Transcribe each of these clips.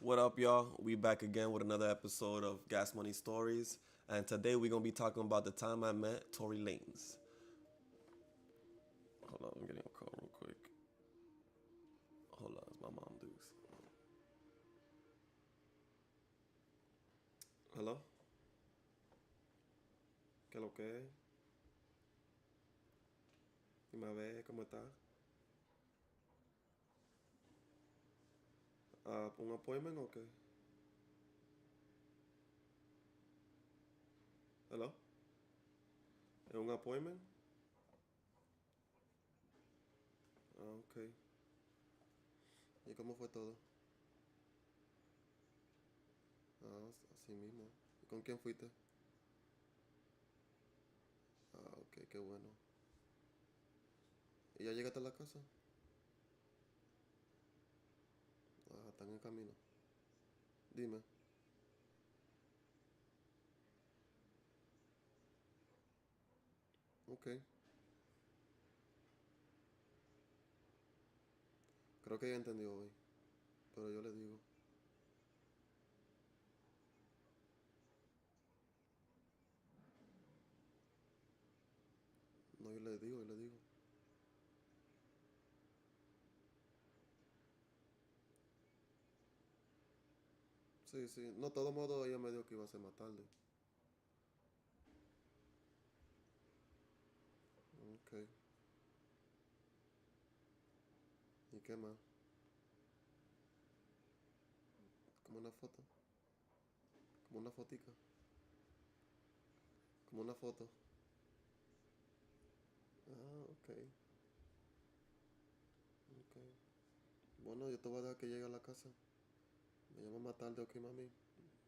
What up, y'all? We back again with another episode of Gas Money Stories, and today we're gonna be talking about the time I met Tory Lanez. Hold on, I'm getting a call real quick. Hold on, it's my mom, dudes. Hello? ¿Qué lo que es? Dime a ver, ¿cómo está? ¿Un appointment o qué? Hello? ¿Es un appointment? Ok. ¿Y cómo fue todo? Así mismo. ¿Y con quién fuiste? Ok, qué bueno. ¿Y ya llegaste a la casa? Están en camino. Dime. Ok. Creo que ya entendió hoy, pero yo le digo. No, yo le digo. Sí, sí. No, de todo modo ella me dijo que iba a ser más tarde. Ok. ¿Y qué más? Como una foto. Como una fotica. Como una foto. Ok. Ok. Bueno, yo te voy a dejar que llegue a la casa. Me llama más tarde, ok, mami.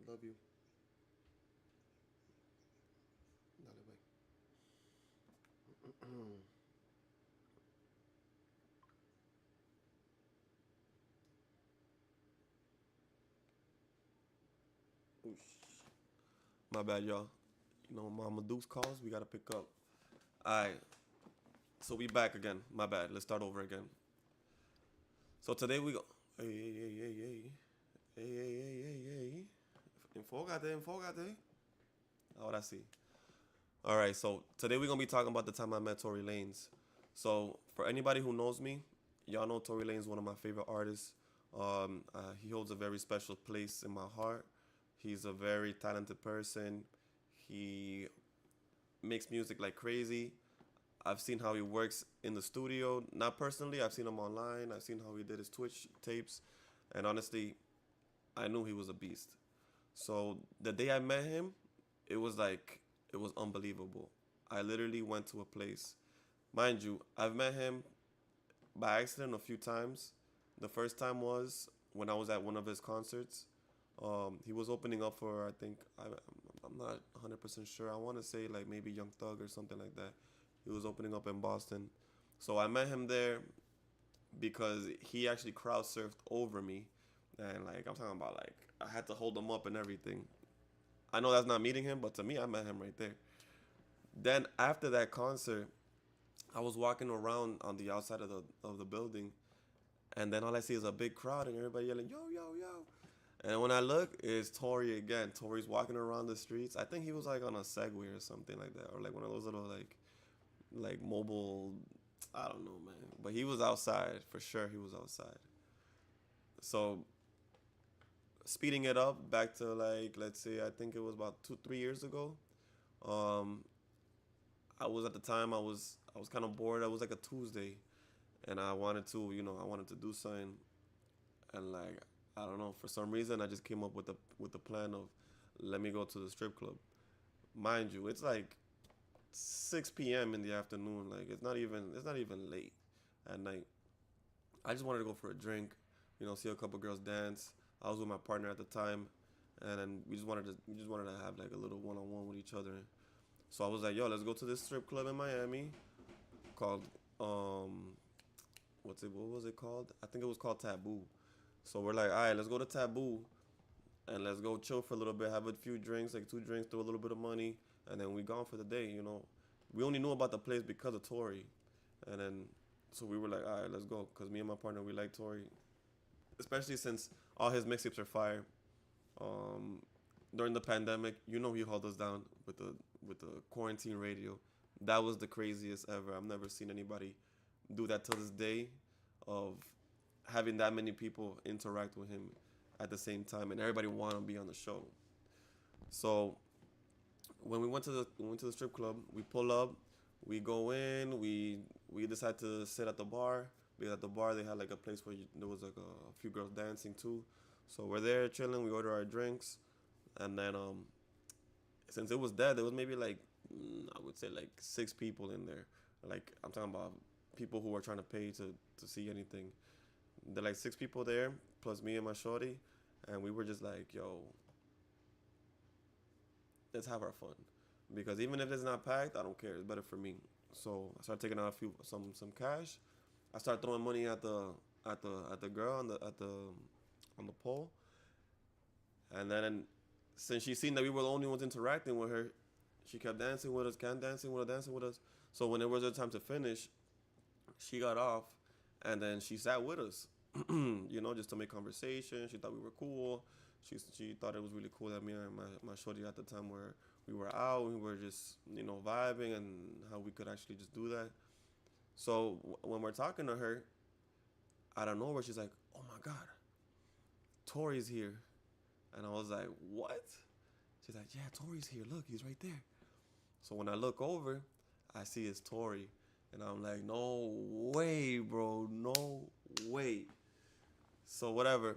Love you. Dale, bye. Oosh. My bad, y'all. You know, Mama Deuce calls, we gotta pick up. Alright, so we back again. My bad, let's start over again. So today we go. Hey, hey, hey, hey, hey. Hey, hey, hey, hey, hey. Enfócate, enfócate. Ahora sí. All right, so today we're gonna be talking about the time I met Tory Lanez. So for anybody who knows me, y'all know Tory Lanez is one of my favorite artists. He holds a very special place in my heart. He's a very talented person. He makes music like crazy. I've seen how he works in the studio. Not personally, I've seen him online. I've seen how he did his Twitch tapes, and honestly, I knew he was a beast. So the day I met him, it was unbelievable. I literally went to a place. Mind you, I've met him by accident a few times. The first time was when I was at one of his concerts. He was opening up for I'm not 100% sure. I want to say like maybe Young Thug or something like that. He was opening up in Boston. So I met him there because he actually crowd surfed over me, and like I'm talking about, like I had to hold him up and everything. I know that's not meeting him, but to me, I met him right there. Then after that concert, I was walking around on the outside of the building, and then all I see is a big crowd and everybody yelling yo yo yo. And when I look, it's Tory again. Tory's walking around the streets. I think he was like on a Segway or something like that, or like one of those little like mobile. I don't know, man. But he was outside for sure. He was outside. So speeding it up back to, like, let's say I think it was about 2 3 years ago. Um, I was at the time I was kind of bored. It was like a Tuesday, and I wanted to do something, and like I don't know, for some reason I just came up with the plan of let me go to the strip club. Mind you, it's like 6 p.m. in the afternoon. Like it's not even late at night. I just wanted to go for a drink, see a couple girls dance. I was with my partner at the time, and then we just wanted to have like a little one on one with each other. So I was like, yo, let's go to this strip club in Miami called what was it called? I think it was called Taboo. So we're like, all right, let's go to Taboo and let's go chill for a little bit, have a few drinks, like two drinks, throw a little bit of money, and then we gone for the day. We only knew about the place because of Tori, and then so we were like, all right, let's go, cause me and my partner we like Tori, especially since All his mixtapes are fire. Um, During the pandemic, he held us down with the quarantine radio. That was the craziest ever. I've never seen anybody do that till this day, of having that many people interact with him at the same time, and everybody want to be on the show. So when we went to the strip club, we pull up, we go in, we decide to sit at the bar, because at the bar they had like a place where there was like a few girls dancing too. So we're there chilling, we order our drinks, and then since it was dead, there was maybe like I would say like 6 people in there. Like I'm talking about people who were trying to pay to see anything. There like 6 people there, plus me and my shorty, and we were just like, yo, let's have our fun, because even if it's not packed, I don't care. It's better for me. So I started taking out some cash. I started throwing money at the girl on the pole, and then since she seen that we were the only ones interacting with her, she kept dancing with us, dancing with us. So when it was her time to finish, she got off, and then she sat with us, just to make conversation. She thought we were cool. She thought it was really cool that me and my shorty at the time where we were out, we were just vibing, and how we could actually just do that. So when we're talking to her, out of nowhere, she's like, "Oh my God, Tory's here," and I was like, "What?" She's like, "Yeah, Tory's here. Look, he's right there." So when I look over, I see it's Tory, and I'm like, "No way, bro, no way." So whatever.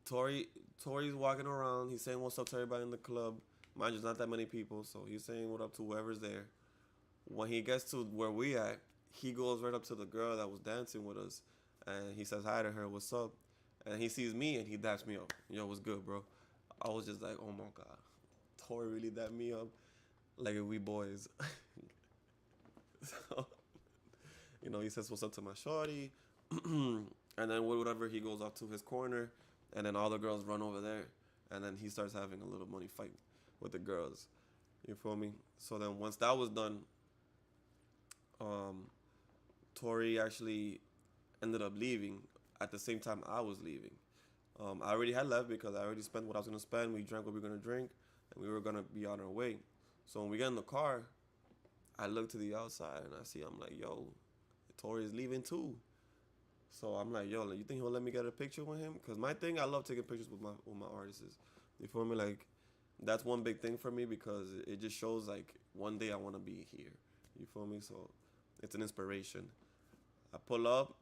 Tory's walking around. He's saying what's up to everybody in the club. Mind you, there's not that many people, so he's saying what up to whoever's there. When he gets to where we at, he goes right up to the girl that was dancing with us, and he says hi to her, "What's up?" And he sees me, and he daps me up. "Yo, what's good, bro?" I was just like, "Oh my God, Tory really dapped me up like we boys." So, he says what's up to my shorty, and then whatever, he goes off to his corner, and then all the girls run over there, and then he starts having a little money fight with the girls. You feel me? So then once that was done, Tory actually ended up leaving at the same time I was leaving. I already had left because I already spent what I was gonna spend. We drank what we were gonna drink, and we were gonna be on our way. So when we get in the car, I look to the outside and I'm like, "Yo, Tory's leaving too." So I'm like, "Yo, you think he'll let me get a picture with him?" Because my thing, I love taking pictures with my artists. You feel me? Like, that's one big thing for me, because it just shows like one day I want to be here. You feel me? So it's an inspiration. I pull up.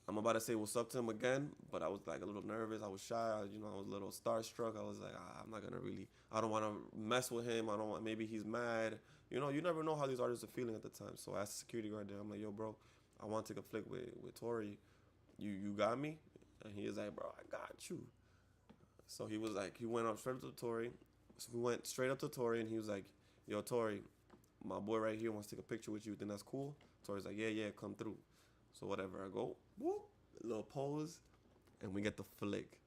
I'm about to say what's up to him again, but I was like a little nervous. I was shy. I was a little starstruck. I was like, I'm not gonna really. I don't want to mess with him. I don't want. Maybe he's mad. You never know how these artists are feeling at the time. So I asked the security guard there. I'm like, "Yo, bro, I want to take a flick with Tory. You got me?" And he was like, "Bro, I got you." So he was like, he went up straight up to Tory. So we went straight up to Tory, and he was like, "Yo, Tory, my boy right here wants to take a picture with you. Think that's cool?" Tory's like, "Yeah, yeah, come through." So whatever, I go, whoop, little pose, and we get the flick.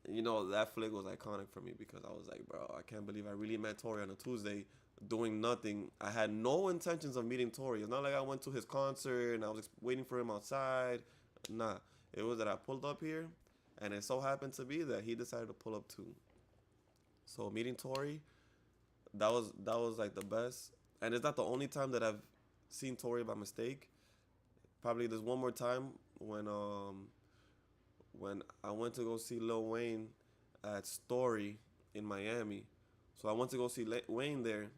That flick was iconic for me, because I was like, "Bro, I can't believe I really met Tory on a Tuesday doing nothing." I had no intentions of meeting Tory. It's not like I went to his concert and I was waiting for him outside. Nah, it was that I pulled up here, and it so happened to be that he decided to pull up too. So meeting Tory, that was like the best. And it's not the only time that I've seen Tory by mistake. Probably there's one more time when I went to go see Lil Wayne at Story in Miami. So I went to go see Wayne there,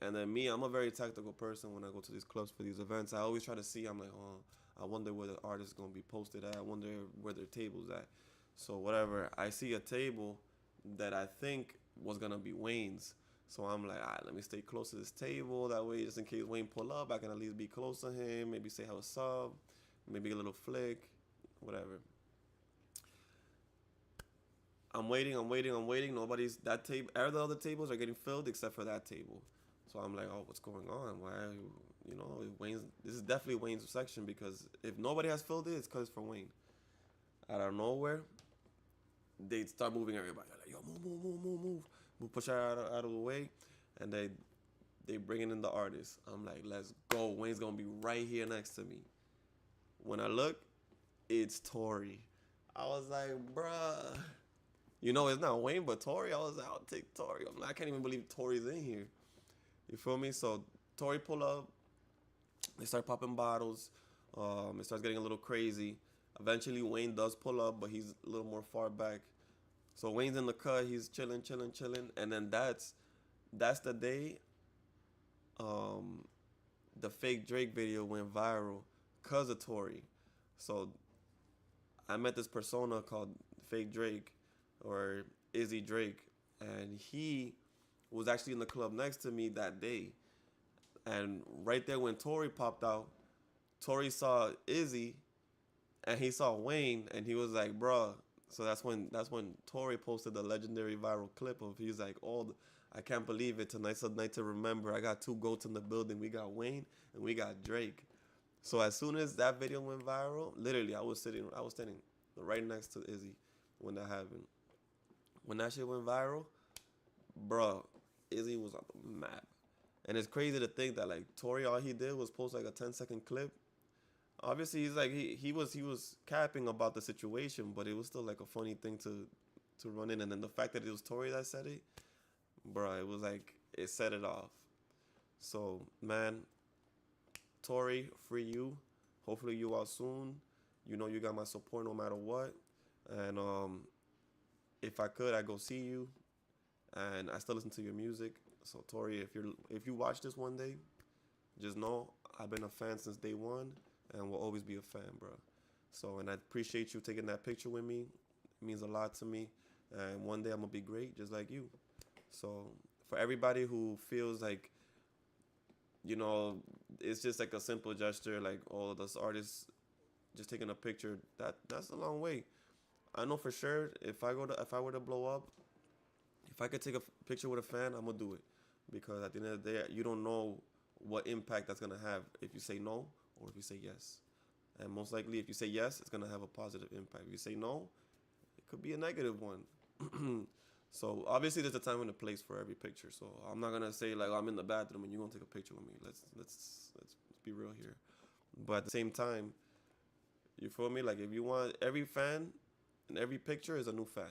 and then me, I'm a very tactical person when I go to these clubs for these events. I always try to see. I'm like, "Oh, I wonder where the artist is gonna be posted at. I wonder where their table's at." So whatever, I see a table that I think was gonna be Wayne's. So I'm like, "All right, let me stay close to this table. That way, just in case Wayne pull up, I can at least be close to him. Maybe say what's up, maybe a little flick, whatever." I'm waiting, I'm waiting, I'm waiting. Nobody's that table. All the other tables are getting filled except for that table. So I'm like, "Oh, what's going on? Why? Wayne's. This is definitely Wayne's section, because if nobody has filled it, it's because it's for Wayne." Out of nowhere, they start moving everybody. They're like, "Yo, move, move, move, move, move, move, push her out of the way," and they bringing in the artist. I'm like, "Let's go. Wayne's gonna be right here next to me." When I look, it's Tory. I was like, bruh. You know, it's not Wayne, but Tory. I was like, I'll take Tory. I'm like, I can't even believe Tory's in here. You feel me? So Tory pull up. They start popping bottles. It starts getting a little crazy. Eventually, Wayne does pull up, but he's a little more far back. So Wayne's in the cut. He's chilling, chilling, chilling, and then that's the day um, the fake Drake video went viral cause of Tory. So I met this persona called Fake Drake or Izzy Drake, and he was actually in the club next to me that day. And right there when Tory popped out, Tory saw Izzy and he saw Wayne and he was like, bruh. So that's when Tory posted the legendary viral clip of he's like, I can't believe it. Tonight's a night to remember. I got two goats in the building. We got Wayne and we got Drake. So as soon as that video went viral, literally I was standing right next to Izzy when that happened. When that shit went viral, bruh, Izzy was on the map. And it's crazy to think that like Tory, all he did was post like a 10-second clip. Obviously, he's like he was capping about the situation, but it was still like a funny thing to run in. And then the fact that it was Tory that said it, bro, it was like it set it off. So man, Tory, free you. Hopefully you out soon. You know you got my support no matter what. And if I could, I go see you. And I still listen to your music. So Tory, if you watch this one day, just know I've been a fan since day one, and will always be a fan, bro. So, and I appreciate you taking that picture with me. It means a lot to me. And one day I'm gonna be great, just like you. So, for everybody who feels like, you know, it's just like a simple gesture, like all this artists just taking a picture, that's a long way. I know for sure if I were to blow up, if I could take a picture with a fan, I'm gonna do it because at the end of the day, you don't know what impact that's gonna have if you say no or if you say yes. And most likely, if you say yes, it's gonna have a positive impact. If you say no, it could be a negative one. So obviously, there's a time and a place for every picture. So I'm not gonna say like, oh, I'm in the bathroom and you're gonna take a picture with me. Let's be real here. But at the same time, you feel me? Like if you want every fan and every picture is a new fan.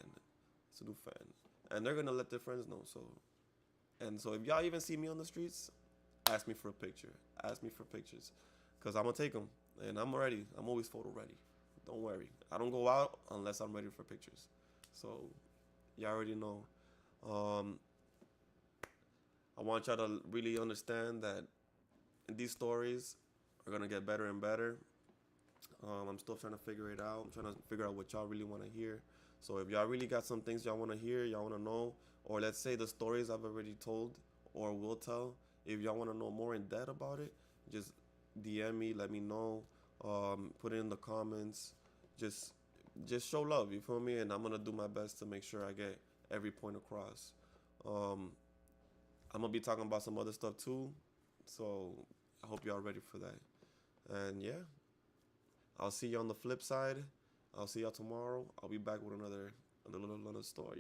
It's a new fan. And they're gonna let their friends know. So if y'all even see me on the streets, ask me for a picture. Ask me for pictures, cause I'm gonna take them, and I'm ready. I'm always photo ready. Don't worry. I don't go out unless I'm ready for pictures. So y'all already know. Um, I want y'all to really understand that these stories are gonna get better and better. I'm still trying to figure it out. I'm trying to figure out what y'all really want to hear. So if y'all really got some things y'all want to hear, y'all want to know, or let's say the stories I've already told or will tell, if y'all want to know more in depth about it, just DM me, let me know, put it in the comments. Just just show love, you feel me? And I'm gonna do my best to make sure I get every point across. Um, I'm gonna be talking about some other stuff too, so I hope y'all ready for that. And yeah, I'll see you on the flip side. I'll see y'all tomorrow. I'll be back with another story.